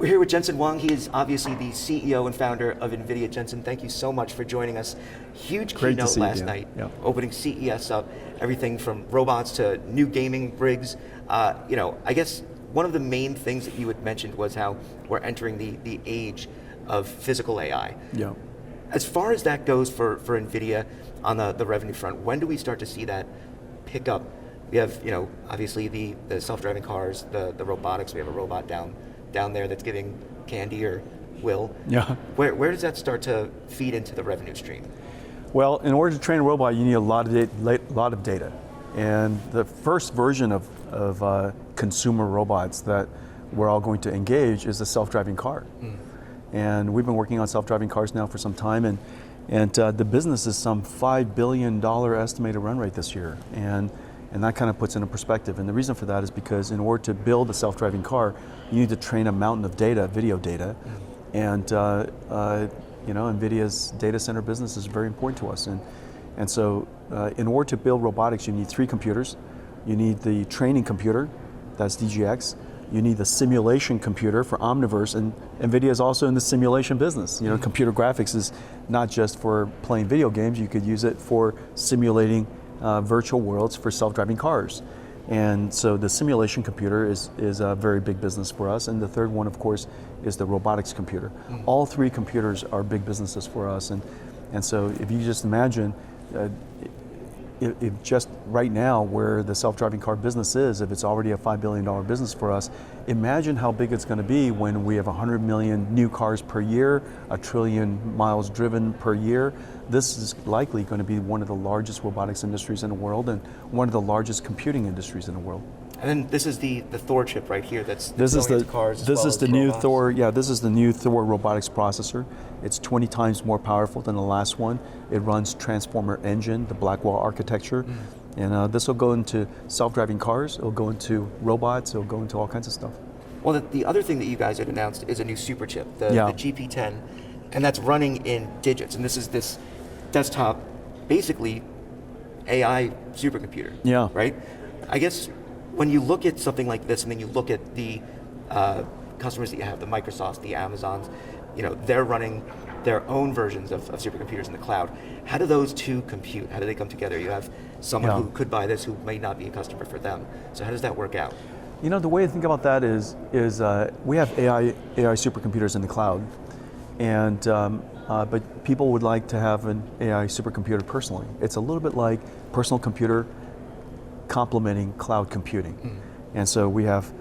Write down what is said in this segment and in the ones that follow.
We're here with Jensen Huang. He is obviously the CEO and founder of Nvidia. Jensen, thank you so much for joining us. Huge keynote last night, opening CES up, everything from robots to new gaming rigs. I guess one of the main things that you had mentioned was how we're entering the age of physical AI. Yeah. As far as that goes for Nvidia on the revenue front, when do we start to see that pick up? We have, obviously the self-driving cars, the robotics. We have a robot down there that's giving candy or will. Yeah. Where does that start to feed into the revenue stream? Well, in order to train a robot, you need a lot of data. And the first version of consumer robots that we're all going to engage is the self-driving car. And we've been working on self-driving cars now for some time, and the business is some $5 billion estimated run rate this year. And that kind of puts it in perspective. And the reason for that is because in order to build a self-driving car, you need to train a mountain of data, video data. And Nvidia's data center business is very important to us. And so in order to build robotics, you need 3 computers. You need the training computer, that's DGX. You need the simulation computer for Omniverse, and Nvidia is also in the simulation business. Computer graphics is not just for playing video games, you could use it for simulating virtual worlds for self-driving cars. And so the simulation computer is a very big business for us. And the third one, of course, is the robotics computer. All 3 computers are big businesses for us. And so if you just imagine, if just right now where the self-driving car business is, if it's already a $5 billion business for us, imagine how big it's going to be when we have 100 million new cars per year, 1 trillion miles driven per year. This is likely going to be one of the largest robotics industries in the world and one of the largest computing industries in the world. And then this is the Thor chip right here that's this is the cars this is the new Thor. Yeah, this is the new Thor robotics processor. It's 20 times more powerful than the last one. It runs Transformer Engine, the Blackwell architecture, and this will go into self-driving cars. It'll go into robots. It'll go into all kinds of stuff. Well, the other thing that you guys had announced is a new super chip, the GP10, and that's running in digits. And this is this desktop, basically AI supercomputer. Yeah. Right. I guess when you look at something like this, and then you look at the customers that you have, the Microsofts, the Amazons, they're running their own versions of supercomputers in the cloud. How do those two compute? How do they come together? You have someone who could buy this who may not be a customer for them. So how does that work out? The way to think about that is we have AI supercomputers in the cloud, and but people would like to have an AI supercomputer personally. It's a little bit like personal computer complementing cloud computing. And so we have,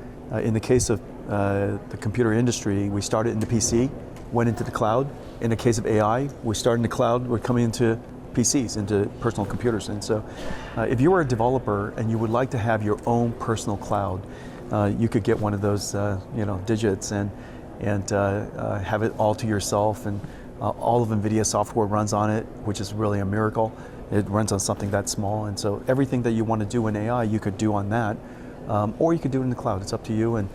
in the case of the computer industry, we started in the PC, went into the cloud. In the case of AI, we started in the cloud, we're coming into PCs, into personal computers. And so if you were a developer and you would like to have your own personal cloud, you could get one of those digits and have it all to yourself, and all of Nvidia software runs on it, which is really a miracle. It runs on something that small, and so everything that you want to do in AI, you could do on that, or you could do it in the cloud. It's up to you, and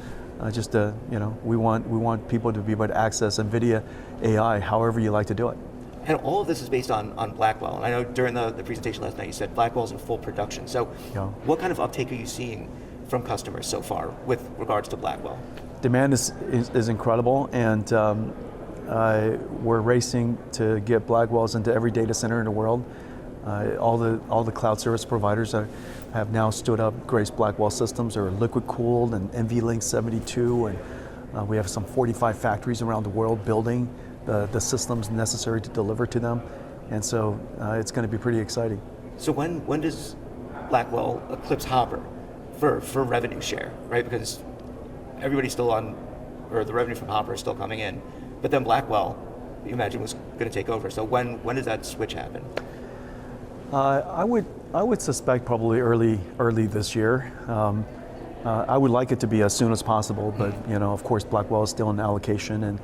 we want people to be able to access Nvidia AI however you like to do it. And all of this is based on Blackwell. And I know during the presentation last night you said Blackwell's in full production. So what kind of uptake are you seeing from customers so far with regards to Blackwell? Demand is incredible, and we're racing to get Blackwells into every data center in the world. All the cloud service providers have now stood up Grace Blackwell systems, or liquid cooled and NVLink 72, and we have some 45 factories around the world building the systems necessary to deliver to them, and so it's going to be pretty exciting. So when does Blackwell eclipse Hopper for revenue share, right? Because everybody's still on, or the revenue from Hopper is still coming in, but then Blackwell, you imagine, was going to take over. So when does that switch happen? I would suspect probably early this year. I would like it to be as soon as possible, but of course Blackwell is still in allocation, and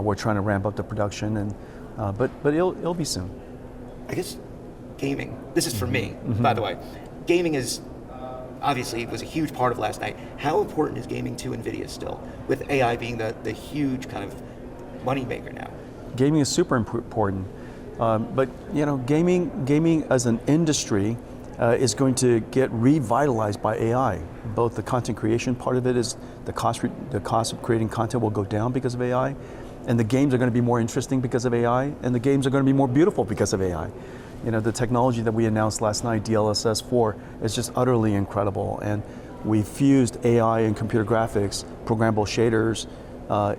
we're trying to ramp up the production, and but it'll be soon. I guess gaming. This is for me, by the way. Gaming is obviously was a huge part of last night. How important is gaming to Nvidia still, with AI being the huge kind of moneymaker now? Gaming is super important. But gaming as an industry is going to get revitalized by AI. Both the content creation part of it is the cost of creating content will go down because of AI, and the games are going to be more interesting because of AI, and the games are going to be more beautiful because of AI. You know, the technology that we announced last night, DLSS 4, is just utterly incredible, and we fused AI and computer graphics, programmable shaders,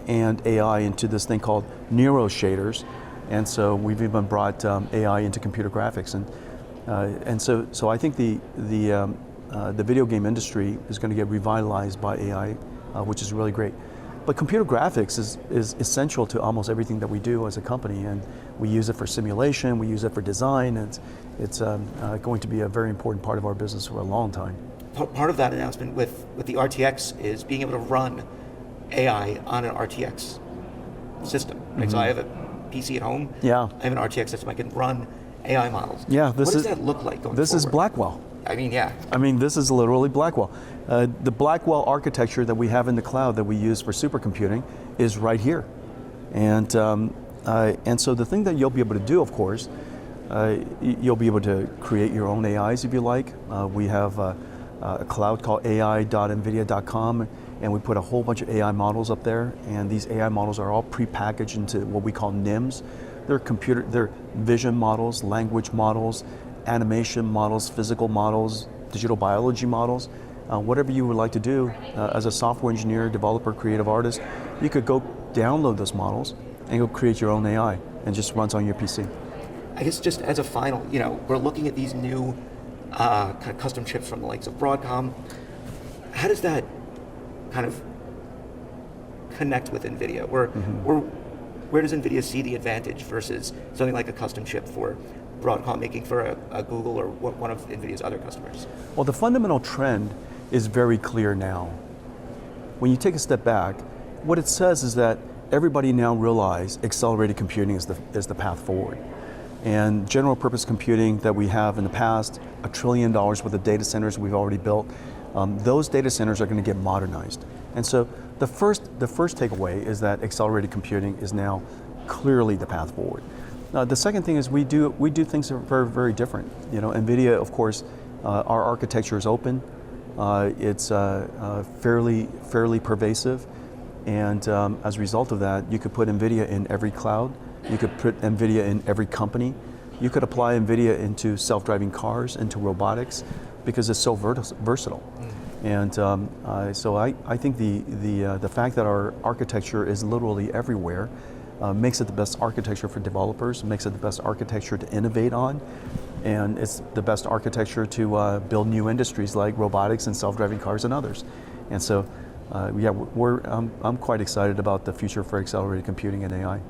and AI into this thing called Neuro shaders, and so we've even brought AI into computer graphics, and so I think the video game industry is going to get revitalized by AI, which is really great. But computer graphics is essential to almost everything that we do as a company, and we use it for simulation, we use it for design, and it's going to be a very important part of our business for a long time. Part of that announcement with the RTX is being able to run AI on an RTX system. Right? So I have a PC at home, yeah. I have an RTX system, I can run AI models. Yeah, what does that look like going This forward? is Blackwell. I mean, yeah. I mean, this is literally Blackwell. The Blackwell architecture that we have in the cloud that we use for supercomputing is right here. And so the thing that you'll be able to do, of course, you'll be able to create your own AIs if you like. We have a cloud called ai.nvidia.com, and we put a whole bunch of AI models up there, and these AI models are all prepackaged into what we call NIMs. They're vision models, language models, animation models, physical models, digital biology models. Whatever you would like to do as a software engineer, developer, creative artist, you could go download those models and go create your own AI, and just runs on your PC. I guess just as a final, we're looking at these new kind of custom chips from the likes of Broadcom. How does that kind of connect with NVIDIA? Where does NVIDIA see the advantage versus something like a custom chip for Broadcom making for a Google or one of NVIDIA's other customers? Well, the fundamental trend is very clear now. When you take a step back, what it says is that everybody now realize accelerated computing is the path forward. And general purpose computing that we have in the past, $1 trillion worth of data centers we've already built, those data centers are going to get modernized. And so the first takeaway is that accelerated computing is now clearly the path forward. The second thing is we do things that are very, very different. NVIDIA, of course, our architecture is open. It's fairly pervasive, and as a result of that, you could put NVIDIA in every cloud. You could put NVIDIA in every company. You could apply NVIDIA into self-driving cars, into robotics, because it's so versatile. And so I think the fact that our architecture is literally everywhere makes it the best architecture for developers, makes it the best architecture to innovate on, and it's the best architecture to build new industries like robotics and self-driving cars and others. And so, I'm quite excited about the future for accelerated computing and AI.